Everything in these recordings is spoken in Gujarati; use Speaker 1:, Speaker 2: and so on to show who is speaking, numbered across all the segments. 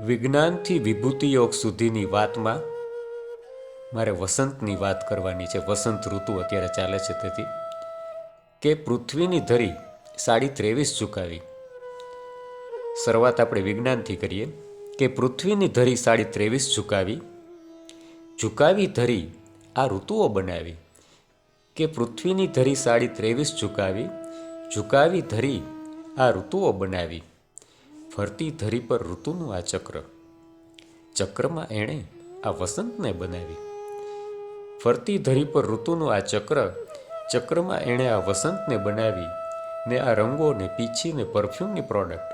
Speaker 1: વિજ્ઞાનથી વિભૂતિ યોગ સુધીની વાતમાં મારે વસંતની વાત કરવાની છે. વસંત ઋતુ અત્યારે ચાલે છે, તેથી કે પૃથ્વીની ધરી 23.5 ઝુકાવી. શરૂઆત આપણે વિજ્ઞાનથી કરીએ કે પૃથ્વીની ધરી 23.5 ઝુકાવી, ઝુકાવી ધરી આ ઋતુઓ બનાવી. કે પૃથ્વીની ધરી 23.5 ઝુકાવી, ઝુકાવી ધરી આ ઋતુઓ બનાવી. ફરતી ધરી પર ઋતુનું આ ચક્ર, ચક્રમાં એણે આ વસંતને બનાવી. ફરતી ધરી પર ઋતુનું આ ચક્ર, ચક્રમાં એણે આ વસંતને બનાવી. ને આ રંગો ને પીછી ને પરફ્યુમની પ્રોડક્ટ.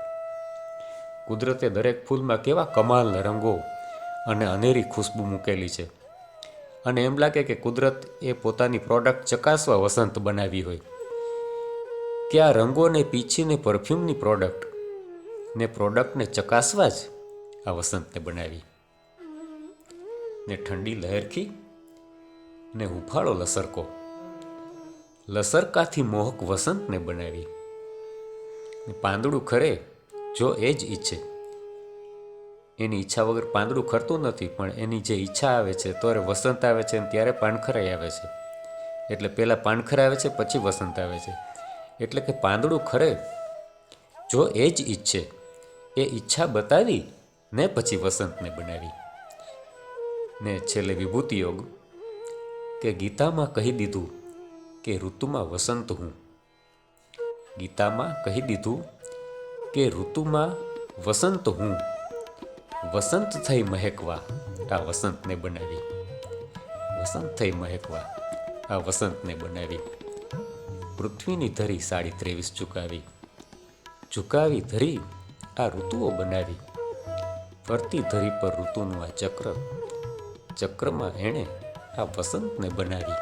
Speaker 1: કુદરતે દરેક ફૂલમાં કેવા કમાલના રંગો અને અનેરી ખુશ્બુ મૂકેલી છે, અને એમ લાગે કે કુદરત એ પોતાની પ્રોડક્ટ ચકાસવા વસંત બનાવી હોય. કે આ રંગોને પીછીને પરફ્યુમની પ્રોડક્ટ ને પ્રોડક્ટને ચકાસવા જ આ વસંતને બનાવી. ને ઠંડી લહેરખી ને હુંફાળો લસરકો, લસરકાથી મોહક વસંતને બનાવી. ને પાંદડું ખરે જો એ જ ઈચ્છે, એની ઈચ્છા વગર પાંદડું ખરતું નથી, પણ એની જે ઈચ્છા આવે છે ત્યારે વસંત આવે છે, અને ત્યારે પાનખરાઈ આવે છે. એટલે પહેલાં પાનખર આવે છે, પછી વસંત આવે છે. એટલે કે પાંદડું ખરે જો એ જ ઈચ્છે, એ ઈચ્છા બતાવી ને પછી વસંતને બનાવી. ને છેલ્લે વિભૂતિ યોગ કે ગીતામાં કહી દીધું કે ઋતુમાં વસંત હું. ગીતામાં કહી દીધું કે ઋતુમાં વસંત હું. વસંત થઈ મહેકવા આ વસંતને બનાવી. વસંત થઈ મહેકવા આ વસંતને બનાવી. પૃથ્વીની ધરી 23.5 ઝુકાવી, ઝુકાવી ધરી આ ઋતુઓ બનાવી. ફરતી ધરી પર ઋતુનું આ ચક્ર, ચક્રમાં એણે આ વસંતને બનાવી.